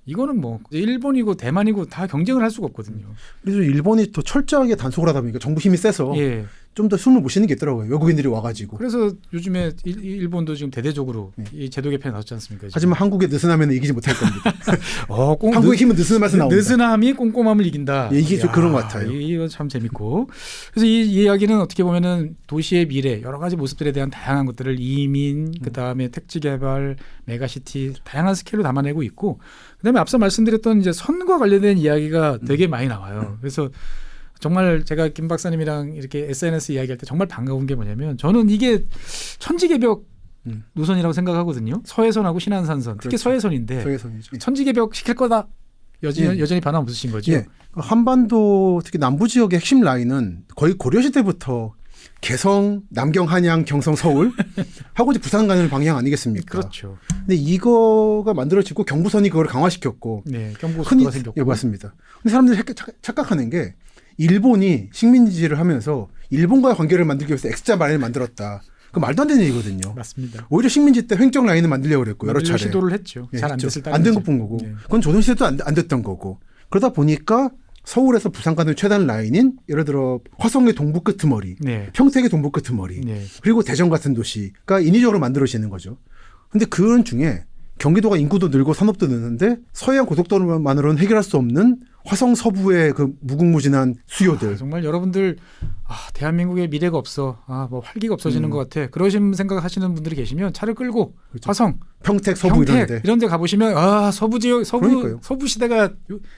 이거는 뭐 일본이고 대만이고 다 경쟁을 할 수가 없거든요. 그래서 일본이 더 철저하게 단속을 하다 보니까 정부 힘이 세서 예. 좀 더 숨을 못 쉬는 게 있더라고요. 외국인들이 와가지고. 그래서 요즘에 일본도 지금 대대적으로 이 제도 개편에 나섰지 않습니까? 지금. 하지만 한국의 느슨함에는 이기지 못할 겁니다. 꼭 한국의 힘은 느슨함에서 나온다. 느슨함이 꼼꼼함을 이긴다. 예, 이게 좀 그런 것 같아요. 이거 참 재밌고. 그래서 이 이야기는 어떻게 보면은 도시의 미래 여러 가지 모습들에 대한 다양한 것들을 이민, 그다음에 택지 개발, 메가시티 다양한 스케일로 담아내고 있고, 그다음에 앞서 말씀드렸던 이제 선과 관련된 이야기가 되게 많이 나와요. 그래서 정말 제가 김 박사님이랑 이렇게 SNS 이야기할 때 정말 반가운 게 뭐냐면 저는 이게 천지개벽 노선이라고 생각하거든요. 서해선하고 신안산선, 특히 그렇죠. 서해선인데 서해선이죠. 천지개벽 시킬 거다. 여전히 반항 없으신 거죠. 예. 한반도 특히 남부 지역의 핵심 라인은 거의 고려시대부터 개성, 남경, 한양, 경성, 서울 하고 이제 부산 가는 방향 아니겠습니까? 그렇죠. 근데 이거가 만들어지고 경부선이 그걸 강화시켰고 네, 경부고속도가 생겼고. 예, 맞습니다. 근데 사람들이 착각하는 게 일본이 식민지를 하면서 일본과의 관계를 만들기 위해서 X자 라인을 만들었다. 그 말도 안 되는 얘기거든요. 맞습니다. 오히려 식민지 때 횡적 라인을 만들려고 그랬고 여러 차례 시도를 했죠. 예, 잘 안 했죠. 됐을 때 안 된 것 본 거고. 네. 그건 조선시대도 안 됐던 거고. 그러다 보니까 서울에서 부산 가는 최단 라인인 예를 들어 화성의 동부 끄트머리, 네. 평택의 동부 끄트머리, 네. 그리고 대전 같은 도시가 인위적으로 만들어지는 거죠. 근데 그런 중에 경기도가 인구도 늘고 산업도 늘는데 서해안 고속도로만으로는 해결할 수 없는 화성 서부의 그 무궁무진한 수요들. 정말 여러분들 대한민국의 미래가 없어. 뭐 활기가 없어지는 것 같아. 그러신 생각하시는 분들이 계시면 차를 끌고 그렇죠. 화성, 평택, 서부 평택 이런 데 가보시면 서부 지역, 그러니까요. 서부 시대가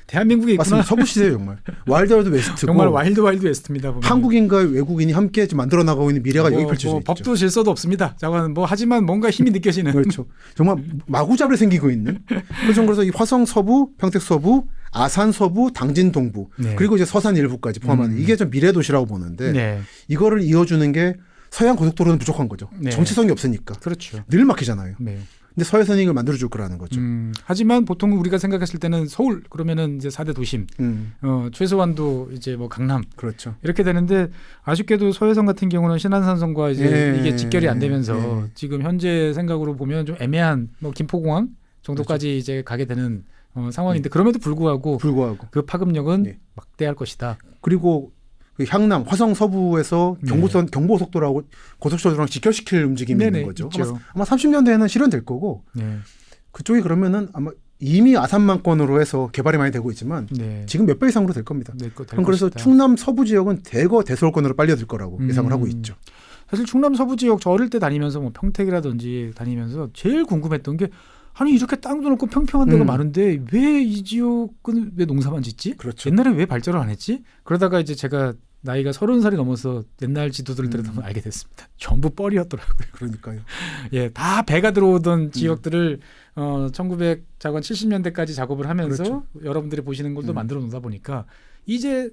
대한민국에 있구나. 맞습니다. 서부 시대예요, 정말. 와일드 웨스트고. 정말 와일드 웨스트입니다. 보면. 한국인과 외국인이 함께 지금 만들어 나가고 있는 미래가 여기 펼쳐져 있죠. 법도 질서도 없습니다. 하지만 뭔가 힘이 느껴지는. 그렇죠. 정말 마구잡이로 생기고 있는. 그래서 이 화성 서부, 평택 서부, 아산 서부, 당진 동부, 네. 그리고 이제 서산 일부까지 포함하는 이게 좀 미래 도시라고 보는데 네. 이거를 이어주는 게 서해안 고속도로는 부족한 거죠. 네. 정체성이 없으니까. 그렇죠. 늘 막히잖아요. 네. 근데 서해선이 이걸 만들어줄 거라는 거죠. 하지만 보통 우리가 생각했을 때는 서울 그러면은 이제 4대 도심, 최소한도 이제 뭐 강남, 그렇죠. 이렇게 되는데 아쉽게도 서해선 같은 경우는 신안산선과 이제 이게 직결이 안 되면서 지금 현재 생각으로 보면 좀 애매한 뭐 김포공항 정도까지 그렇죠. 이제 가게 되는 상황인데 그럼에도 불구하고 그 파급력은 막대할 것이다. 그리고 그 향남 화성 서부에서 경부선 경부고속도로하고 고속도로랑 직결시킬 움직임이 있는 거죠. 아마 30년대에는 실현될 거고 그쪽이 그러면은 아마 이미 아산만권으로 해서 개발이 많이 되고 있지만 지금 몇 배 이상으로 될 겁니다. 그럼 그래서 충남 서부 지역은 대거 대서울권으로 빨려들 거라고 예상을 하고 있죠. 사실 충남 서부 지역 저 어릴 때 다니면서 뭐 평택이라든지 다니면서 제일 궁금했던 게 아니 이렇게 땅도 넓고 평평한 데가 많은데 왜 이 지역은 왜 농사만 짓지? 그렇죠. 옛날에 왜 발전을 안 했지? 그러다가 이제 제가 나이가 30살이 넘어서 옛날 지도들을 들여다보면 알게 됐습니다. 전부 뻘이었더라고요. 그러니까요. 예, 다 배가 들어오던 지역들을 1900자관 70년대까지 작업을 하면서 그렇죠. 여러분들이 보시는 걸로 만들어 놓다 보니까 이제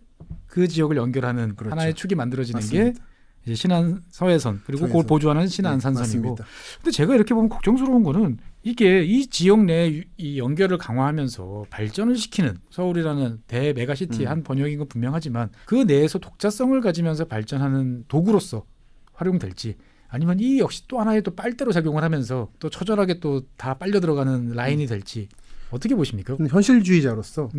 그 지역을 연결하는 그렇죠. 하나의 축이 만들어지는 맞습니다. 게 이제 신안 서해선 그리고 그걸 보조하는 신안산선이고. 근데 제가 이렇게 보면 걱정스러운 거는 이게 이 지역 내 이 연결을 강화하면서 발전을 시키는 서울이라는 대메가시티의 한 번역인 건 분명하지만 그 내에서 독자성을 가지면서 발전하는 도구로서 활용될지 아니면 이 역시 또 하나의 또 빨대로 작용을 하면서 또 처절하게 또 다 빨려 들어가는 라인이 될지 어떻게 보십니까? 현실주의자로서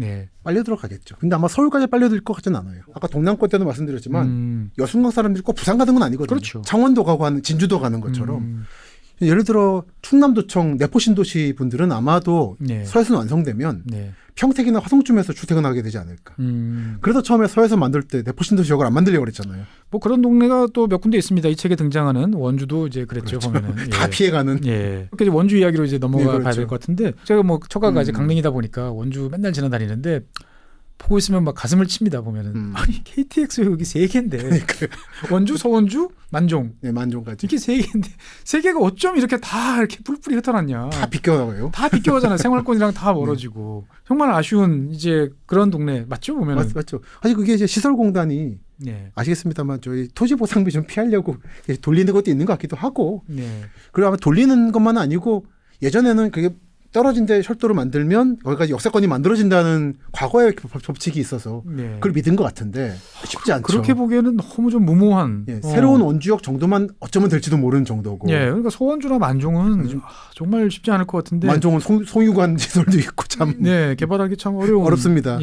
빨려 들어가겠죠. 근데 아마 서울까지 빨려들 것 같지는 않아요. 아까 동남권 때도 말씀드렸지만 여sun강 사람들이 꼭 부산 가는 건 아니거든요. 그렇죠. 창원도 가고 하는 진주도 가는 것처럼 예를 들어 충남도청 내포신도시 분들은 아마도 서해선 완성되면 평택이나 화성쯤에서 주택을 하게 되지 않을까. 그래서 처음에 서해선 만들 때 내포신도시 지역을 안 만들려고 그랬잖아요. 뭐 그런 동네가 또 몇 군데 있습니다. 이 책에 등장하는 원주도 이제 그랬죠. 그렇죠. 보면은 다 피해가는. 그래서 원주 이야기로 이제 넘어가 그렇죠. 봐야 될 것 같은데 제가 뭐 처가가 이제 강릉이다 보니까 원주 맨날 지나다니는데 보고 있으면 막 가슴을 칩니다. 보면은 아니 KTX 여기 3개인데 원주, 서원주, 만종, 만종까지 이렇게 3개인데 3개가 어쩜 이렇게 다 이렇게 뿔뿔이 흩어놨냐. 다 비껴나가요. 다 비껴가잖아요. 생활권이랑 다 멀어지고 정말 아쉬운 이제 그런 동네 맞죠? 보면은 맞죠. 사실 그게 이제 시설공단이 아시겠습니다만 저희 토지보상비 좀 피하려고 돌리는 것도 있는 것 같기도 하고 그리고 아마 돌리는 것만은 아니고 예전에는 그게 떨어진 데 철도를 만들면 거기까지 역사권이 만들어진다는 과거의 법칙이 있어서 그걸 믿은 것 같은데 쉽지 않죠. 그렇게 보기에는 너무 좀 무모한 새로운 원주역 정도만 어쩌면 될지도 모르는 정도고. 그러니까 소원주나 만종은 정말 쉽지 않을 것 같은데. 만종은 송유관 시설도 있고 참. 개발하기 참 어렵습니다.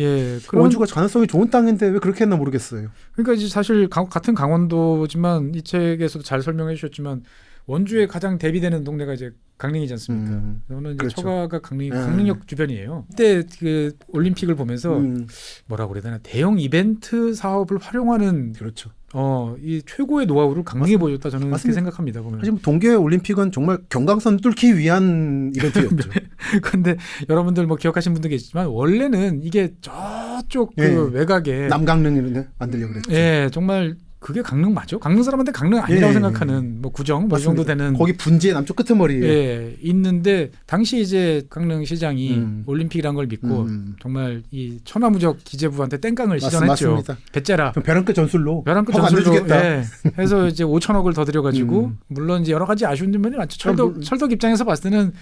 원주가 가능성이 좋은 땅인데 왜 그렇게 했나 모르겠어요. 그러니까 이제 사실 같은 강원도지만 이 책에서도 잘 설명해 주셨지만 원주에 가장 대비되는 동네가 이제 강릉이지 않습니까? 저는 이제 그렇죠. 처가가 강릉역 주변이에요. 그때 그 올림픽을 보면서 뭐라고 그래야 되나 대형 이벤트 사업을 활용하는 그렇죠. 이 최고의 노하우를 강릉에 보여줬다 저는 그렇게 생각합니다. 보면. 사실 동계 올림픽은 정말 경강선 뚫기 위한 이벤트였죠. 그런데 여러분들 뭐 기억하시는 분도 계시지만 원래는 이게 저쪽 그 외곽에 남강릉 이런 데 만들려고 그랬죠. 정말 그게 강릉 맞죠? 강릉 사람한테 강릉 아니라고 생각하는 뭐 구정 뭐 이 정도 되는 거기 분지의 남쪽 끄트머리에 있는데 당시 이제 강릉시장이 올림픽이란 걸 믿고 정말 이 천하무적 기재부한테 땡깡을 시전했죠. 배째라. 벼랑끝 전술로. 벼랑끝 전술로 해서 이제 5천억을 더 들여가지고 물론 이제 여러 가지 아쉬운 면이 많죠. 철덕 입장에서 봤을 때는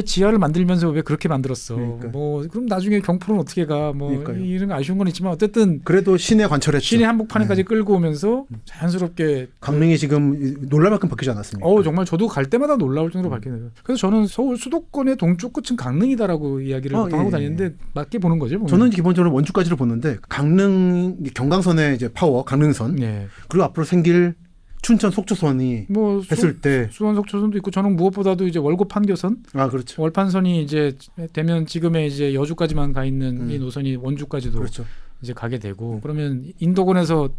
지하를 만들면서 왜 그렇게 만들었어? 뭐 그럼 나중에 경포는 어떻게 가? 뭐 이런 아쉬운 건 있지만 어쨌든 그래도 시내 관철했죠. 시내 한복판에까지 끌고 오면서 자연스럽게 강릉이 지금 놀랄 만큼 바뀌지 않았습니까? 정말 저도 갈 때마다 놀라울 정도로 바뀌네요. 그래서 저는 서울 수도권의 동쪽 끝은 강릉이다라고 이야기를 하고 다니는데 맞게 보는 거죠. 보면. 저는 기본적으로 원주까지를 보는데 강릉 경강선의 이제 파워 강릉선 그리고 앞으로 생길 춘천 속초선이 뭐 했을 때 수원 속초선도 있고 저는 무엇보다도 이제 월곡 판교선, 그렇죠. 월판선이 이제 되면 지금의 이제 여주까지만 가 있는 이 노선이 원주까지도 그렇죠. 이제 가게 되고 그러면 인도권에서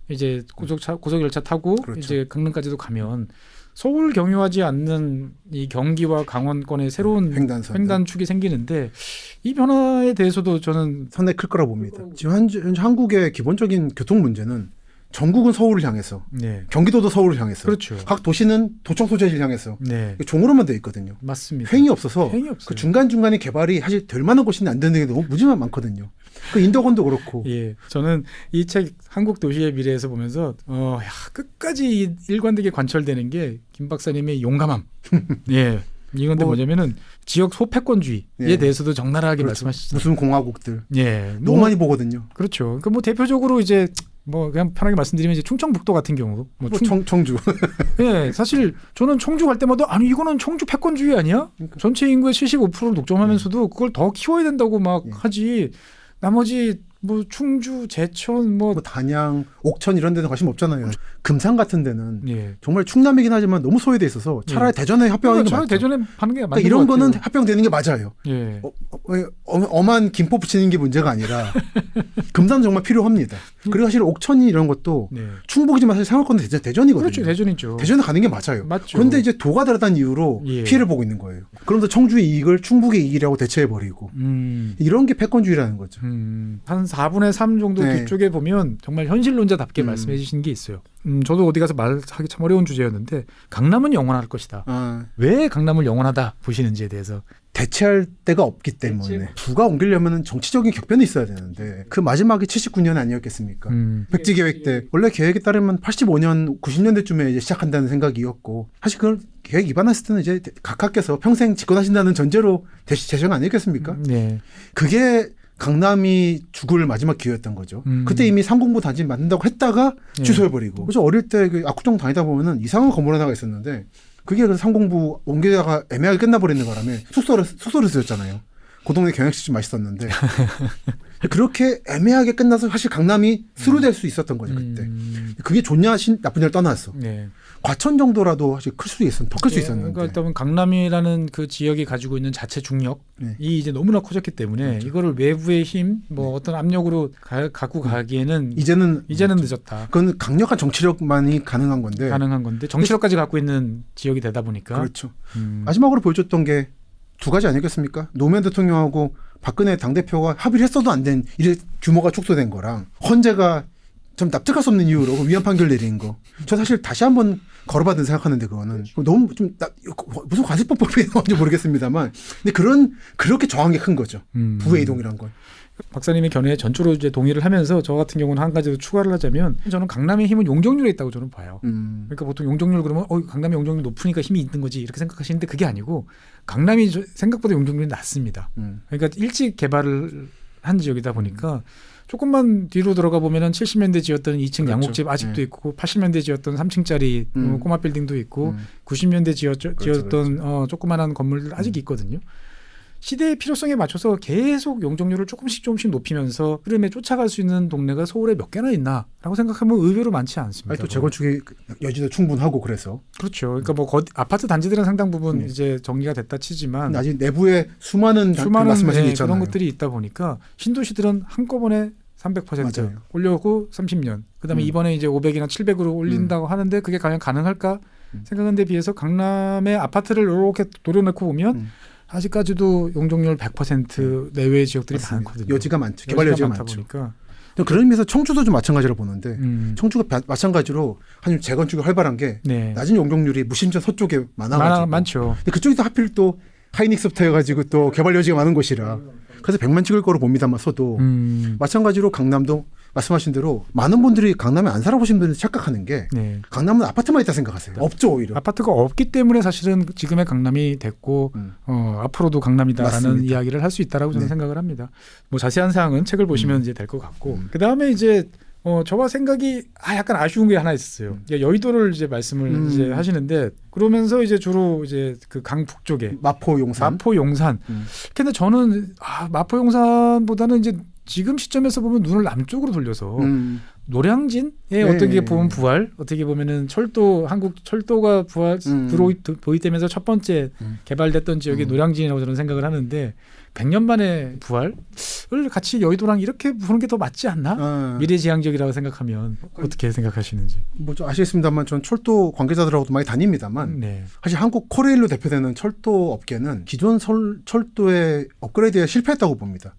이제 고속열차 타고 이제 강릉까지도 가면 서울 경유하지 않는 이 경기와 강원권의 새로운 횡단축이 생기는데 이 변화에 대해서도 저는 상당히 클 거라 봅니다. 지금 현재 한국의 기본적인 교통 문제는 전국은 서울을 향해서 경기도도 서울을 향해서 그렇죠. 각 도시는 도청 소재지를 향해서 종으로만 돼 있거든요. 맞습니다. 횡이 없어서 그 중간중간의 개발이 사실 될 만한 곳이 안 되는 게 너무 무지만 많거든요. 그 인도권도 그렇고. 저는 이 책 한국 도시의 미래에서 보면서 끝까지 일관되게 관철되는 게 김 박사님의 용감함. 이건데 뭐냐면은 지역 소패권주의에 예. 대해서도 적나라하게 그렇죠. 말씀하셨어요. 무슨 공화국들 예, 너무 많이 보거든요. 그렇죠. 그러니까 뭐 대표적으로 이제 뭐 그냥 편하게 말씀드리면 이제 충청북도 같은 경우, 뭐 청주. 예, 사실 저는 청주 갈 때마다 아니 이거는 청주 패권주의 아니야? 그러니까. 전체 인구의 75%를 독점하면서도 그걸 더 키워야 된다고 막 예. 하지. 나머지 뭐 충주, 제천, 뭐 단양, 옥천 이런 데는 관심 없잖아요. 금산 같은 데는 예. 정말 충남이긴 하지만 너무 소외돼 있어서 차라리 대전에 합병하는 게 차라리 맞죠. 대전에 파는 게 맞는 그러니까 이런 것 거는 같아요. 합병되는 게 맞아요. 예. 엄한 김포 붙이는 게 문제가 아니라 금산은 정말 필요합니다. 그리고 사실 옥천이 이런 것도 네. 충북이지만 사실 생활권은 대전이거든요. 그렇죠, 대전이죠. 대전에 가는 게 맞아요. 맞죠. 그런데 이제 도가 다르다는 이유로 예. 피해를 보고 있는 거예요. 그러면서 청주의 이익을 충북의 이익이라고 대체해버리고 이런 게 패권주의라는 거죠. 한 4분의 3 정도 네. 뒤쪽에 보면 정말 현실론자답게 말씀해 주신 게 있어요. 저도 어디 가서 말하기 참 어려운 주제였는데 강남은 영원할 것이다. 왜 강남을 영원하다 보시는지에 대해서. 대체할 데가 없기 때문에 부가 옮기려면 정치적인 격변이 있어야 되는데 그 마지막이 79년 아니었겠습니까? 백지 계획 때 원래 계획에 따르면 85년 90년대쯤에 이제 시작한다는 생각이었고 사실 그걸 계획 위반했을 때는 이제 각하께서 평생 집권하신다는 전제로 제정 아니었겠습니까? 네. 그게 강남이 죽을 마지막 기회였던 거죠. 그때 이미 상공부 단지 만든다고 했다가 취소해버리고. 그래서 어릴 때 그 압구정 다니다 보면은 이상한 건물 하나가 있었는데 그게 그 상공부 옮기다가 애매하게 끝나버리는 바람에 숙소를 쓰였잖아요. 그 동네 경양식집 맛있었는데 그렇게 애매하게 끝나서 사실 강남이 수루될 수 있었던 거죠 그때. 그게 좋냐 나쁘냐를 떠나서 네. 과천 정도라도 사실 클 수 있었는데 더 클 수 있었는데. 그러니까 일단 강남이라는 그 지역이 가지고 있는 자체 중력이 이제 너무나 커졌기 때문에 그렇죠. 이거를 외부의 힘, 뭐 어떤 압력으로 갖고 가기에는 이제는 늦었다. 그건 강력한 정치력만이 가능한 건데. 정치력까지 갖고 있는 지역이 되다 보니까. 그렇죠. 마지막으로 보여줬던 게 두 가지 아니겠습니까? 노무현 대통령하고 박근혜 당대표가 합의를 했어도 안 된 이래 규모가 축소된 거랑 헌재가 좀 납득할 수 없는 이유로 위헌 판결 내린 거. 저 사실 다시 한번 걸어받은 생각하는데 그거는 너무 좀 무슨 관습법법이 나온지 모르겠습니다만 근데 그렇게 저항이 큰 거죠. 부의 이동이란 건. 박사님의 견해에 전적으로 이제 동의를 하면서 저 같은 경우는 한 가지 더 추가를 하자면 저는 강남의 힘은 용적률에 있다고 저는 봐요. 그러니까 보통 용적률 그러면 강남의 용적률 높으니까 힘이 있는 거지 이렇게 생각하시는데 그게 아니고 강남이 생각보다 용적률이 낮습니다. 그러니까 일찍 개발을 한 지역이다 보니까 조금만 뒤로 들어가 보면은 70년대 지었던 2층 그렇죠. 양옥집 아직도 있고 80년대 지었던 3층짜리 꼬마 빌딩도 있고 90년대 지었던 조그만한 건물들 아직 있거든요. 시대의 필요성에 맞춰서 계속 용적률을 조금씩 높이면서 흐름에 쫓아갈 수 있는 동네가 서울에 몇 개나 있나라고 생각하면 의외로 많지 않습니다. 아니, 또 재건축의 여지도 충분하고 그래서. 그렇죠. 그러니까 뭐 아파트 단지들은 상당 부분 이제 정리가 됐다 치지만 아직 내부에 수많은 말씀하신 게 있잖아요. 그런 것들이 있다 보니까 신도시들은 한꺼번에 300% 맞아요. 올려고 30년. 그다음에 이번에 이제 500이나 700으로 올린다고 하는데 그게 과연 가능할까 생각한 데 비해서 강남의 아파트를 이렇게 도려놓고 보면 아직까지도 용적률 100% 내외의 지역들이 맞습니다. 많거든요. 여지가 많죠. 개발 여지가 많다 많죠. 보니까. 그런 의미에서 청주도 좀 마찬가지로 보는데 청주가 마찬가지로 한 재건축이 활발한 게 낮은 용적률이 무심전 서쪽에 많아가지고 많죠. 근데 그쪽이 또 하필 또 하이닉스부터 해가지고 또 개발 여지가 많은 곳이라 그래서 100만 찍을 거로 봅니다만서도 마찬가지로 강남도 말씀하신 대로 많은 분들이 강남에 안 살아보신 분들이 착각하는 게 강남은 아파트만 있다 생각하세요. 없죠 오히려. 아파트가 없기 때문에 사실은 지금의 강남이 됐고 앞으로도 강남이다라는 맞습니다. 이야기를 할 수 있다라고 저는 생각을 합니다. 뭐 자세한 사항은 책을 보시면 이제 될 것 같고 그 다음에 이제 저와 생각이 약간 아쉬운 게 하나 있었어요. 여의도를 이제 말씀을 이제 하시는데 그러면서 이제 주로 이제 그 강북 쪽에 마포 용산. 근데 저는 마포 용산보다는 이제 지금 시점에서 보면 눈을 남쪽으로 돌려서 노량진의 어떻게 보면 부활, 어떻게 보면은 한국 철도가 부활 도입되면서 첫 번째 개발됐던 지역이 노량진이라고 저는 생각을 하는데 100년 만에 부활을 같이 여의도랑 이렇게 보는 게 더 맞지 않나? 미래지향적이라고 생각하면 어떻게 생각하시는지. 뭐 좀 아시겠습니다만 전 철도 관계자들하고도 많이 다닙니다만 사실 한국 코레일로 대표되는 철도 업계는 기존 철도의 업그레이드에 실패했다고 봅니다.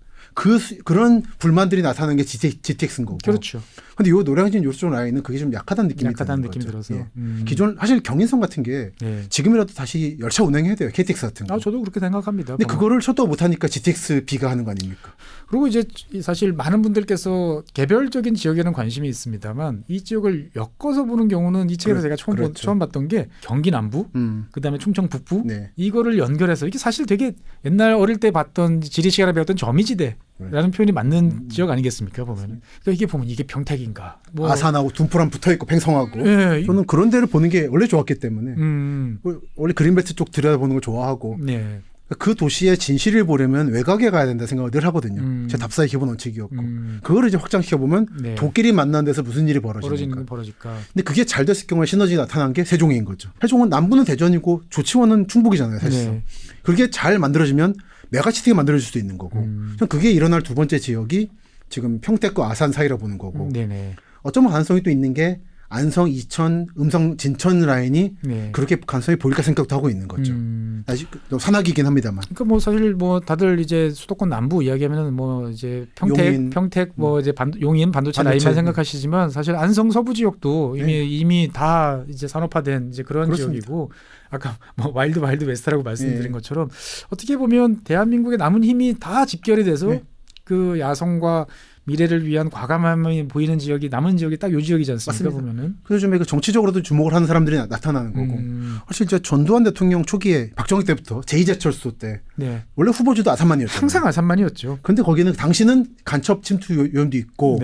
그런 불만들이 나타나는 게 GTX인 거고. 그렇죠. 근데 요 노량진 요쪽 라인은 그게 좀 약하다는 느낌이 약하다는 드는 느낌이 거죠. 들어서. 예. 기존 사실 경인선 같은 게 지금이라도 다시 열차 운행해야 돼요. KTX 같은 거. 아, 저도 그렇게 생각합니다. 근데 그거를 초도 못하니까 GTX-B가 하는 거 아닙니까? 그리고 이제 사실 많은 분들께서 개별적인 지역에는 관심이 있습니다만 이 지역을 엮어서 보는 경우는 이 책에서 제가 처음, 그렇죠. 처음 봤던 게 경기 남부, 그다음에 충청 북부 네. 이거를 연결해서 이게 사실 되게 옛날 어릴 때 봤던 지리 시간에 배웠던 점이지대라는 표현이 맞는 지역 아니겠습니까 보면은. 그러니까 이게 보면 이게 평택인가, 뭐 아산하고 둔포랑 붙어 있고 팽성하고. 예, 저는 그런 데를 보는 게 원래 좋았기 때문에 원래 그린벨트 쪽 들여다보는 걸 좋아하고. 네. 그 도시의 진실을 보려면 외곽에 가야 된다 생각을 늘 하거든요. 제 답사의 기본 원칙이었고 그거를 이제 확장시켜 보면 네. 도끼리 만난 데서 무슨 일이 벌어지는가. 벌어질까. 근데 그게 잘 됐을 경우에 시너지 나타난 게 세종인 거죠. 세종은 남부는 대전이고 조치원은 충북이잖아요, 사실상. 네. 그게 잘 만들어지면 메가시티가 만들어질 수도 있는 거고. 전 그게 일어날 두 번째 지역이 지금 평택과 아산 사이라 보는 거고. 네네. 어쩌면 가능성이 또 있는 게 안성, 이천, 음성, 진천 라인이 네. 그렇게 가능성이 보일까 생각도 하고 있는 거죠. 아직 산악이긴 합니다만. 그러니까 뭐 사실 뭐 다들 이제 수도권 남부 이야기하면은 뭐 이제 평택 뭐 이제 용인 반도체 라인만 생각하시지만 사실 안성 서부 지역도 이미 다 이제 산업화된 이제 그런 그렇습니다. 지역이고 아까 뭐 와일드 웨스트라고 말씀드린 것처럼 어떻게 보면 대한민국의 남은 힘이 다 집결이 돼서 그 야성과 미래를 위한 과감함이 보이는 지역이 남은 지역이 딱 요 지역이지 않습니까? 맞습니다. 보면은. 그래서 좀 그 정치적으로도 주목을 하는 사람들이 나타나는 거고. 사실 이제 전두환 대통령 초기에 박정희 때부터 제2제철소 때 원래 후보주도 아산만이었잖아요. 항상 아산만이었죠. 근데 거기는 당시는 간첩 침투 위험도 있고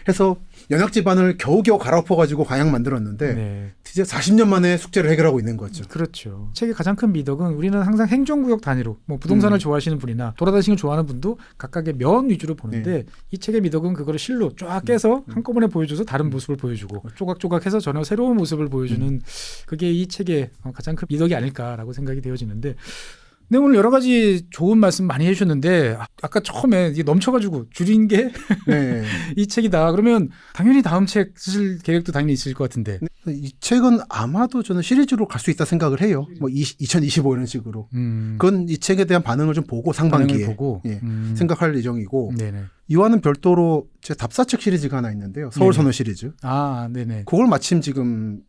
해서 연합 집안을 겨우겨우 갈아엎어가지고 광양 만들었는데 이제 40년 만에 숙제를 해결하고 있는 거죠. 그렇죠. 책의 가장 큰 미덕은 우리는 항상 행정구역 단위로 뭐 부동산을 좋아하시는 분이나 돌아다니시는 걸 좋아하는 분도 각각의 면 위주로 보는데 이 책의 미덕은 그거를 실로 쫙 깨서 한꺼번에 보여줘서 다른 모습을 보여주고 조각조각해서 전혀 새로운 모습을 보여주는 그게 이 책의 가장 큰 미덕이 아닐까라고 생각이 되어지는데 네, 오늘 여러 가지 좋은 말씀 많이 해주셨는데 아까 처음에 이게 넘쳐가지고 줄인 게 이 책이다. 그러면 당연히 다음 책 쓰실 계획도 당연히 있으실 것 같은데 이 책은 아마도 저는 시리즈로 갈 수 있다 생각을 해요. 뭐 2025 이런 식으로. 그건 이 책에 대한 반응을 좀 보고 상반기에 보고. 생각할 예정이고 네네. 이와는 별도로 제 답사책 시리즈가 하나 있는데요. 서울선호 시리즈. 아, 네네. 그걸 마침 지금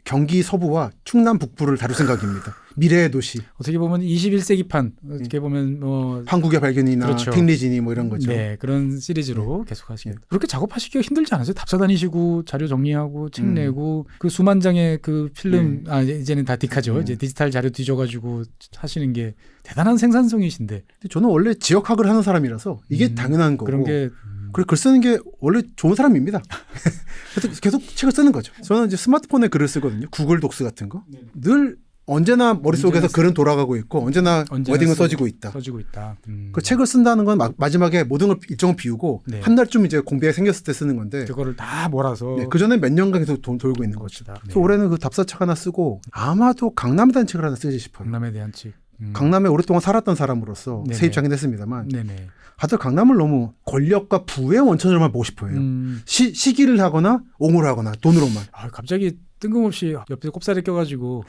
경기 서부와 충남 북부를 다룰 생각입니다. 미래의 도시. 어떻게 보면 21세기판 어떻게 보면 뭐 한국의 발견이나 그렇죠. 탱리진이 뭐 이런 거죠. 네, 그런 시리즈로 계속 하시겠다. 그렇게 작업하시기가 힘들지 않으세요? 답사 다니시고 자료 정리하고 책 내고 그 수만 장의 그 필름 이제는 다 디카죠. 이제 디지털 자료 뒤져가지고 하시는 게 대단한 생산성이신데. 근데 저는 원래 지역학을 하는 사람이라서 이게 당연한 거고. 그런 게 그리고 글 쓰는 게 원래 좋은 사람입니다. 그래서 계속 책을 쓰는 거죠. 저는 이제 스마트폰에 글을 쓰거든요. 구글 독스 같은 거. 늘 언제나 머릿속에서 글은 돌아가고 있고 언제나 워딩은 써지고 있다. 그 책을 쓴다는 건 마지막에 모든 걸 일정을 비우고 한 달쯤 이제 공백이 생겼을 때 쓰는 건데 그거를 다 몰아서 그 전에 몇 년간 계속 돌고 있는 거죠. 그래서 올해는 그 답사책 하나 쓰고 아마도 강남에 대한 책을 하나 쓰지 싶어요. 강남에 대한 책. 강남에 오랫동안 살았던 사람으로서 새 입장이 됐습니다만 다들 강남을 너무 권력과 부의 원천으로만 보고 싶어요. 시기를 하거나 옹호를 하거나 돈으로만. 갑자기 뜬금없이 옆에 꼽사리 껴가지고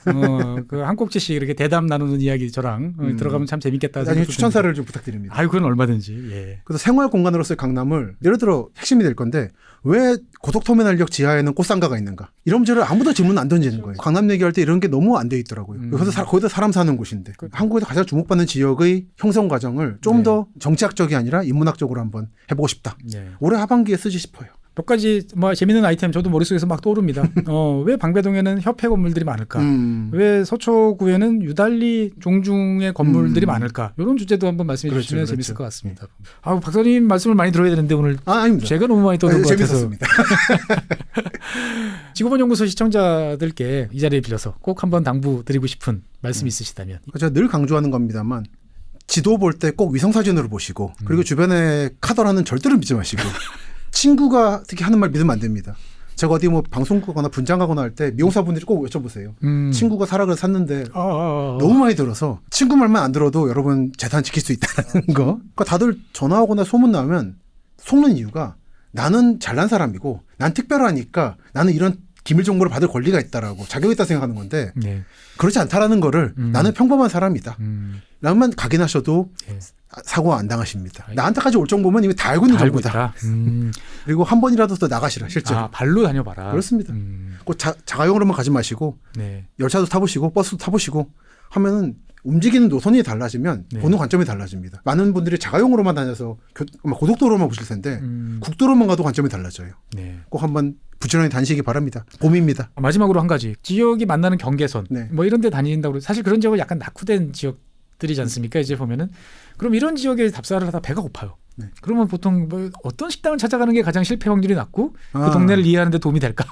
그 한 꼭지씩 이렇게 대담 나누는 이야기 저랑 들어가면 참 재밌겠다. 나중에 추천사를 좀 부탁드립니다. 그건 얼마든지. 예. 그래서 생활 공간으로서의 강남을 예를 들어 핵심이 될 건데 왜 고속터미널역 지하에는 꽃상가가 있는가? 이런 문제를 아무도 질문 안 던지는 거예요. 강남 얘기할 때 이런 게 너무 안 돼 있더라고요. 거기다 사람 사는 곳인데 한국에서 가장 주목받는 지역의 형성 과정을 좀 더 정치학적이 아니라 인문학적으로 한번 해보고 싶다. 올해 하반기에 쓰지 싶어요. 몇 가지 뭐 재밌는 아이템 저도 머릿속에서 막 떠오릅니다. 왜 방배동에는 협회 건물들이 많을까? 왜 서초구에는 유달리 종중의 건물들이 많을까? 이런 주제도 한번 말씀해 주시면 재밌을 것 같습니다. 박사님 말씀을 많이 들어야 되는데 오늘 제가 너무 많이 떠든 것 같아서. 지구본연구소 시청자들께 이 자리를 빌려서 꼭 한번 당부드리고 싶은 말씀이 있으시다면. 제가 늘 강조하는 겁니다만 지도 볼 때 꼭 위성사진으로 보시고 그리고 주변에 카더라는 절대로 믿지 마시고 친구가 특히 하는 말 믿으면 안 됩니다. 제가 어디 뭐 방송국거나 분장하거나 할 때 미용사분들이 꼭 여쭤보세요. 친구가 사락을 샀는데 너무 많이 들어서 친구 말만 안 들어도 여러분 재산 지킬 수 있다는 거. 그러니까 다들 전화하거나 소문 나면 속는 이유가 나는 잘난 사람이고 난 특별하니까 나는 이런 기밀 정보를 받을 권리가 있다라고 자격이 있다 생각하는 건데 그렇지 않다라는 거를 나는 평범한 사람이다. 라만 각인하셔도 사고가 안 당하십니다. 나한테까지 올 정보면 이미 다 알고 있는 정보다. 그리고 한 번이라도 더 나가시라 실제로. 아, 발로 다녀봐라. 그렇습니다. 꼭 자가용으로만 가지 마시고 네. 열차도 타보시고 버스도 타보시고 하면은 움직이는 노선이 달라지면 네. 보는 관점이 달라집니다. 많은 분들이 자가용으로만 다녀서 고속도로만 보실 텐데 국도로만 가도 관점이 달라져요. 네. 꼭 한번 부지런히 다니시기 바랍니다. 봄입니다. 마지막으로 한 가지. 지역이 만나는 경계선 네. 뭐 이런 데 다닌다고 사실 그런 지역은 약간 낙후된 지역들이지 않습니까? 이제 보면은 그럼 이런 지역에 답사를 하다 배가 고파요. 네. 그러면 보통 뭐 어떤 식당을 찾아가는 게 가장 실패 확률이 낮고 그 동네를 이해하는 데 도움이 될까?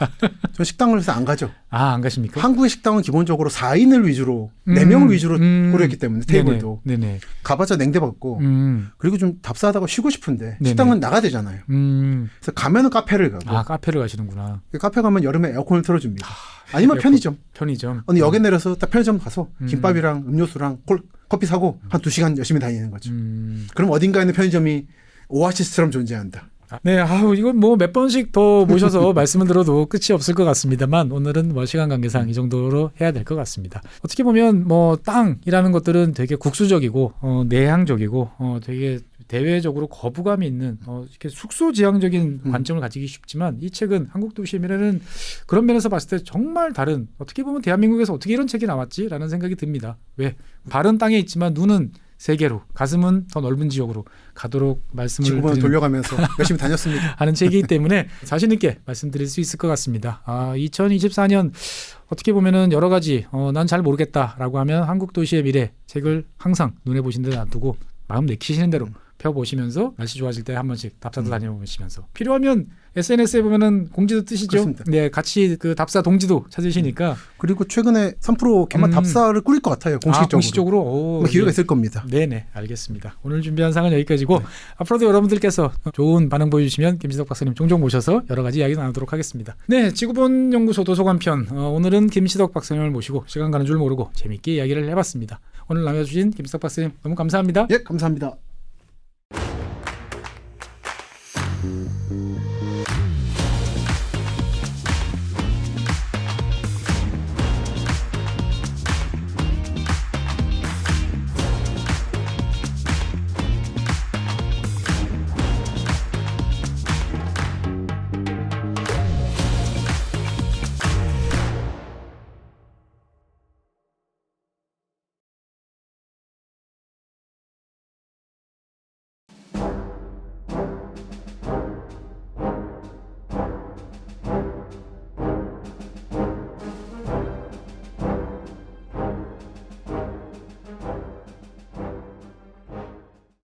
저 식당을 해서 안 가죠. 아, 안 가십니까? 한국의 식당은 기본적으로 4인을 위주로 4명을 위주로 고려했기 때문에 테이블도 네네. 가봤자 냉대받고 그리고 좀 답사하다가 쉬고 싶은데 식당은 나가야 되잖아요. 그래서 가면은 카페를 가고. 아, 카페를 가시는구나. 카페 가면 여름에 에어컨을 틀어줍니다. 아니면 편의점. 어느 역에 내려서 딱 편의점 가서 김밥이랑 음료수랑 커피 사고 한 2시간 열심히 다니는 거죠. 그럼 어딘가에 있는 편의점이 오아시스처럼 존재한다. 네, 이건 뭐 몇 번씩 더 모셔서 말씀을 들어도 끝이 없을 것 같습니다만 오늘은 뭐 시간 관계상 이 정도로 해야 될 것 같습니다. 어떻게 보면 뭐 땅이라는 것들은 되게 국수적이고 내향적이고 되게 대외적으로 거부감이 있는 이렇게 숙소지향적인 관점을 가지기 쉽지만 이 책은 한국도시의 미래는 그런 면에서 봤을 때 정말 다른 어떻게 보면 대한민국에서 어떻게 이런 책이 나왔지라는 생각이 듭니다. 왜? 발은 땅에 있지만 눈은 세계로 가슴은 더 넓은 지역으로 가도록 말씀을 지구본을 돌려가면서 열심히 다녔습니다. 하는 책이기 때문에 자신 있게 말씀드릴 수 있을 것 같습니다. 2024년 어떻게 보면은 여러 가지 난 잘 모르겠다라고 하면 한국도시의 미래 책을 항상 눈에 보신 데 놔두고 마음 내키시는 대로 펴보시면서 날씨 좋아질 때 한 번씩 답사도 다녀보시면서 필요하면 SNS에 보면은 공지도 뜨시죠. 그렇습니다. 네, 같이 그 답사 동지도 찾으시니까. 그리고 최근에 3% 개만 답사를 꾸릴 것 같아요. 공식적으로. 공식적으로. 기회가 있을 겁니다. 네네, 알겠습니다. 오늘 준비한 사항은 여기까지고 앞으로도 여러분들께서 좋은 반응 보여주시면 김신석 박사님 종종 모셔서 여러 가지 이야기 나누도록 하겠습니다. 네, 지구본 연구소 도서관편 오늘은 김신석 박사님을 모시고 시간 가는 줄 모르고 재미있게 이야기를 해봤습니다. 오늘 나눠주신 김신석 박사님 너무 감사합니다. 예, 감사합니다.